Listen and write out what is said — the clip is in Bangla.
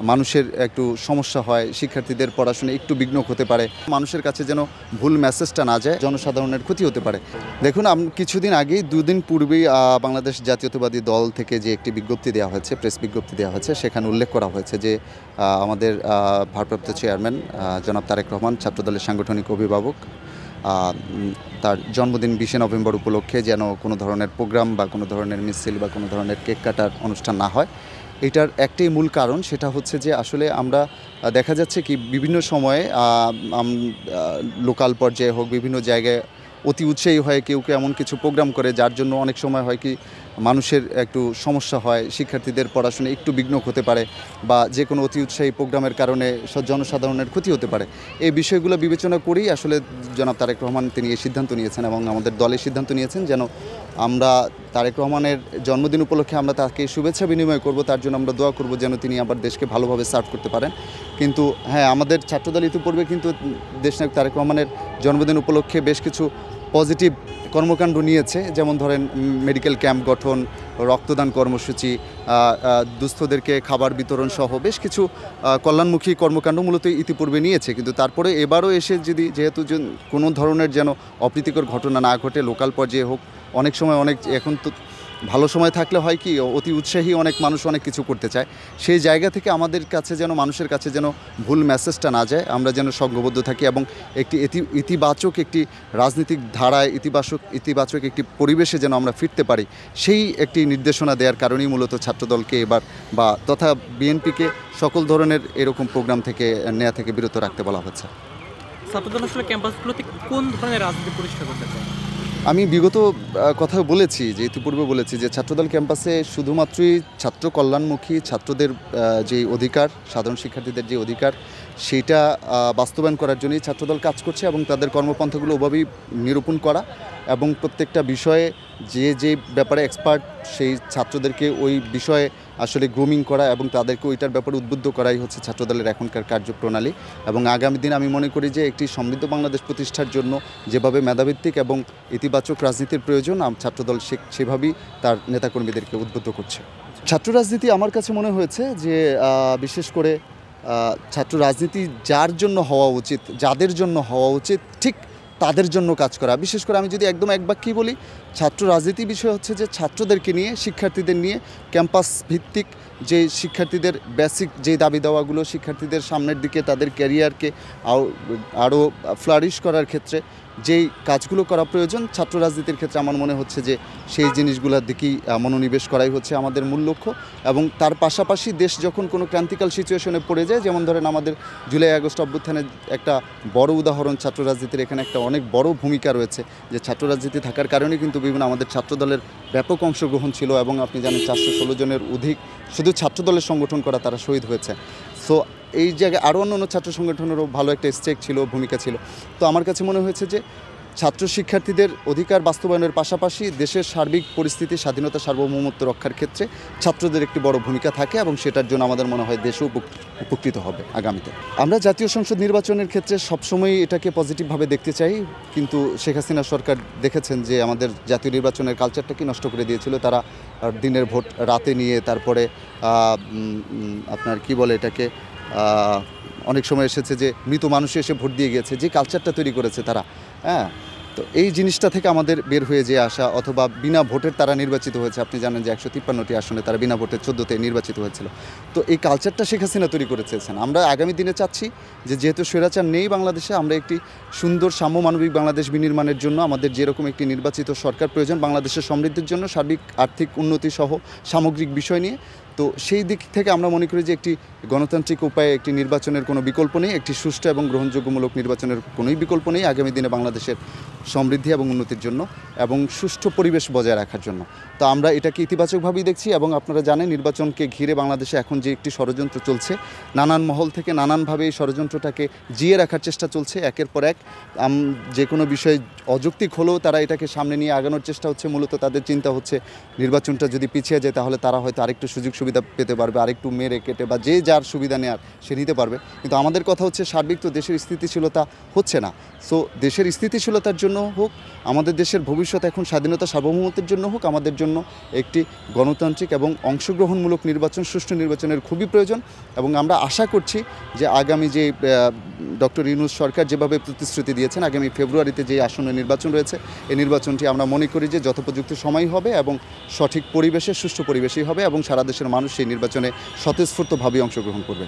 মানুষের একটু সমস্যা হয়, শিক্ষার্থীদের পড়াশোনায় একটু বিঘ্ন হতে পারে, মানুষের কাছে যেন ভুল মেসেজটা না যায়, জনসাধারণের ক্ষতি হতে পারে। দেখুন, কিছুদিন আগেই দুদিন পূর্বেই বাংলাদেশ জাতীয়তাবাদী দল থেকে যে একটি বিজ্ঞপ্তি দেওয়া হয়েছে, প্রেস বিজ্ঞপ্তি দেওয়া হয়েছে, সেখানে উল্লেখ করা হয়েছে যে আমাদের ভারপ্রাপ্ত চেয়ারম্যান জনাব তারেক রহমান, ছাত্রদলের সাংগঠনিক অভিভাবক, তার জন্মদিন 20 নভেম্বর উপলক্ষে যেন কোনো ধরনের প্রোগ্রাম বা কোনো ধরনের মিছিল বা কোনো ধরনের কেক কাটার অনুষ্ঠান না হয়। এটার একটাই মূল কারণ, সেটা হচ্ছে যে আসলে আমরা দেখা যাচ্ছে কি বিভিন্ন সময়ে লোকাল পর্যায়ে হোক, বিভিন্ন জায়গায় অতি উৎসাহী হয়, কেউ কেউ এমন কিছু প্রোগ্রাম করে যার জন্য অনেক সময় হয় কি মানুষের একটু সমস্যা হয়, শিক্ষার্থীদের পড়াশোনায় একটু বিঘ্ন হতে পারে, বা যে কোনো অতি উৎসাহী প্রোগ্রামের কারণে জনসাধারণের ক্ষতি হতে পারে। এই বিষয়গুলো বিবেচনা করেই আসলে জনাব তারেক রহমান তিনি এই সিদ্ধান্ত নিয়েছেন এবং আমাদের দলের সিদ্ধান্ত নিয়েছেন যেন আমরা তারেক রহমানের জন্মদিন উপলক্ষে আমরা তাকে শুভেচ্ছা বিনিময় করব, তার জন্য আমরা দোয়া করব যেন তিনি আবার দেশকে ভালোভাবে সার্ভ করতে পারেন। কিন্তু হ্যাঁ, আমাদের ছাত্রদল ইতিপূর্বে কিন্তু দেশনায়ক তারেক রহমানের জন্মদিন উপলক্ষে বেশ কিছু পজিটিভ কর্মকাণ্ড নিয়েছে, যেমন ধরেন মেডিকেল ক্যাম্প গঠন, রক্তদান কর্মসূচি, দুস্থদেরকে খাবার বিতরণ সহ বেশ কিছু কল্যাণমুখী কর্মকাণ্ড মূলত ইতিপূর্বে নিয়েছে। কিন্তু তারপরে এবারও এসে যেহেতু কোনো ধরনের যেন অপ্রীতিকর ঘটনা না ঘটে, লোকাল পর্যায়ে হোক, অনেক সময় এখন তো ভালো সময় থাকলে হয় কি অতি উৎসাহী অনেক মানুষ অনেক কিছু করতে চায়, সেই জায়গা থেকে আমাদের কাছে যেন মানুষের কাছে যেন ভুল মেসেজটা না যায়, আমরা যেন সংঘবদ্ধ থাকি এবং একটি ইতিবাচক একটি রাজনৈতিক ধারায় ইতিবাচক একটি পরিবেশে যেন আমরা ফিরতে পারি, সেই একটি নির্দেশনা দেওয়ার কারণেই মূলত ছাত্রদলকে এবার বা তথা বিএনপিকে সকল ধরনের এরকম প্রোগ্রাম থেকে নেওয়া থেকে বিরত রাখতে বলা হচ্ছে। ছাত্রদল আসলে ক্যাম্পাসগুলোতে কোন ধরনের রাজনীতি প্রতিষ্ঠা করতে চায়? আমি বিগত কথা বলেছি, যে ইতিপূর্বে বলেছি যে ছাত্রদল ক্যাম্পাসে শুধুমাত্রই ছাত্র কল্যাণমুখী, ছাত্রদের যে অধিকার, সাধারণ শিক্ষার্থীদের যে অধিকার, সেইটা বাস্তবায়ন করার জন্যই ছাত্রদল কাজ করছে এবং তাদের কর্মপন্থাগুলো ওভাবেই নিরূপণ করা এবং প্রত্যেকটা বিষয়ে যে ব্যাপারে এক্সপার্ট সেই ছাত্রদেরকে ওই বিষয়ে আসলে গ্রুমিং করা এবং তাদেরকে ওইটার ব্যাপারে উদ্বুদ্ধ করাই হচ্ছে ছাত্রদলের এখনকার কার্যপ্রণালী। এবং আগামী দিন আমি মনে করি যে একটি সমৃদ্ধ বাংলাদেশ প্রতিষ্ঠার জন্য যেভাবে মেধাভিত্তিক এবং ইতিবাচক রাজনীতির প্রয়োজন, ছাত্রদল সেভাবেই তার নেতাকর্মীদেরকে উদ্বুদ্ধ করছে। ছাত্র রাজনীতি আমার কাছে মনে হয়েছে যে বিশেষ করে ছাত্র রাজনীতি যার জন্য হওয়া উচিত, যাদের জন্য হওয়া উচিত, ঠিক তাদের জন্য কাজ করা। বিশেষ করে আমি যদি একদম এক বাক্যেই বলি, ছাত্র রাজনীতি বিষয় হচ্ছে যে ছাত্রদেরকে নিয়ে, শিক্ষার্থীদের নিয়ে ক্যাম্পাস ভিত্তিক যে শিক্ষার্থীদের বেসিক যে দাবি দেওয়াগুলো, শিক্ষার্থীদের সামনের দিকে তাদের ক্যারিয়ারকে আরও ফ্লারিশ করার ক্ষেত্রে যেই কাজগুলো করা প্রয়োজন, ছাত্র রাজনীতির ক্ষেত্রে আমার মনে হচ্ছে যে সেই জিনিসগুলোর দিকেই মনোনিবেশ করাই হচ্ছে আমাদের মূল লক্ষ্য। এবং তার পাশাপাশি দেশ যখন কোনো ক্রান্তিকাল সিচুয়েশনে পড়ে যায়, যেমন ধরেন আমাদের জুলাই আগস্ট অভ্যুত্থানের একটা বড় উদাহরণ ছাত্র রাজনীতির, এখানে একটা অনেক বড় ভূমিকা রয়েছে, যে ছাত্র রাজনীতি থাকার কারণে কিন্তু বিভিন্ন আমাদের ছাত্রদলের ব্যাপক অংশগ্রহণ ছিল এবং আপনি জানেন 416 জনের অধিক শুধু ছাত্রদলের সংগঠন করা তারা শহীদ হয়েছে। সো এই জায়গায় আরও অন্যান্য ছাত্র সংগঠনেরও ভালো একটা স্টেক ছিল, ভূমিকা ছিল। তো আমার কাছে মনে হয়েছে যে ছাত্র শিক্ষার্থীদের অধিকার বাস্তবায়নের পাশাপাশি দেশের সার্বিক পরিস্থিতি, স্বাধীনতা, সার্বভৌমত্ব রক্ষার ক্ষেত্রে ছাত্রদের একটি বড় ভূমিকা থাকে এবং সেটার জন্য আমাদের মনে হয় দেশও উপকৃত হবে আগামীতে। আমরা জাতীয় সংসদ নির্বাচনের ক্ষেত্রে সবসময়ই এটাকে পজিটিভভাবে দেখতে চাই, কিন্তু শেখ হাসিনা সরকার দেখেছেন যে আমাদের জাতীয় নির্বাচনের কালচারটাকে নষ্ট করে দিয়েছিল। তারা দিনের ভোট রাতে নিয়ে, তারপরে আপনার কি বলে এটাকে, অনেক সময় এসেছে যে মৃত মানুষ এসে ভোট দিয়ে গিয়েছে, যে কালচারটা তৈরি করেছে তারা। হ্যাঁ, তো এই জিনিসটা থেকে আমাদের বের হয়ে যে আসা, অথবা বিনা ভোটের তারা নির্বাচিত হয়েছে। আপনি জানেন যে 153টি আসনে তারা বিনা ভোটের 14তে নির্বাচিত হয়েছিল। তো এই কালচারটা শেখ হাসিনা তৈরি করেছেন। আমরা আগামী দিনে চাচ্ছি যে যেহেতু স্বৈরাচার নেই বাংলাদেশে, আমরা একটি সুন্দর সাম্য মানবিক বাংলাদেশ বিনির্মাণের জন্য আমাদের যেরকম একটি নির্বাচিত সরকার প্রয়োজন বাংলাদেশের সমৃদ্ধির জন্য, সার্বিক আর্থিক উন্নতি সহ সামগ্রিক বিষয় নিয়ে, তো সেই দিক থেকে আমরা মনে করি যে একটি গণতান্ত্রিক উপায়ে একটি নির্বাচনের কোনো বিকল্প নেই, একটি সুষ্ঠু এবং গ্রহণযোগ্যমূলক নির্বাচনের কোনোই বিকল্প নেই আগামী দিনে বাংলাদেশের সমৃদ্ধি এবং উন্নতির জন্য এবং সুষ্ঠু পরিবেশ বজায় রাখার জন্য। তো আমরা এটাকে ইতিবাচকভাবেই দেখছি। এবং আপনারা জানেন নির্বাচনকে ঘিরে বাংলাদেশে এখন যে একটি ষড়যন্ত্র চলছে, নানান মহল থেকে নানানভাবে এই ষড়যন্ত্রটাকে জিয়ে রাখার চেষ্টা চলছে। একের পর এক যে কোনো বিষয় অযৌক্তিক হলেও তারা এটাকে সামনে নিয়ে আগানোর চেষ্টা হচ্ছে। মূলত তাদের চিন্তা হচ্ছে নির্বাচনটা যদি পিছিয়ে যায় তাহলে তারা হয়তো আরেকটু সুযোগ সুবিধা পেতে পারবে, আরেকটু মেরে কেটে বা যে যার সুবিধা নেওয়ার সে নিতে পারবে। কিন্তু আমাদের কথা হচ্ছে সার্বিক তো দেশের স্থিতিশীলতা হচ্ছে না। সো দেশের স্থিতিশীলতার জন্য হোক, আমাদের দেশের ভবিষ্যৎ এখন স্বাধীনতা সার্বভৌমত্বের জন্য হোক, আমাদের জন্য একটি গণতান্ত্রিক এবং অংশগ্রহণমূলক নির্বাচন, সুষ্ঠু নির্বাচনের খুবই প্রয়োজন। এবং আমরা আশা করছি যে আগামী যে ডক্টর ইউনূস সরকার যেভাবে প্রতিশ্রুতি দিয়েছেন, আগামী ফেব্রুয়ারিতে যে আসন্ন নির্বাচন রয়েছে, এই নির্বাচনটি আমরা মনে করি যে যথোপযুক্ত সময় হবে এবং সঠিক পরিবেশে, সুষ্ঠু পরিবেশেই হবে এবং সারা দেশের মানুষ সেই নির্বাচনে স্বতঃস্ফূর্তভাবে অংশগ্রহণ করবে।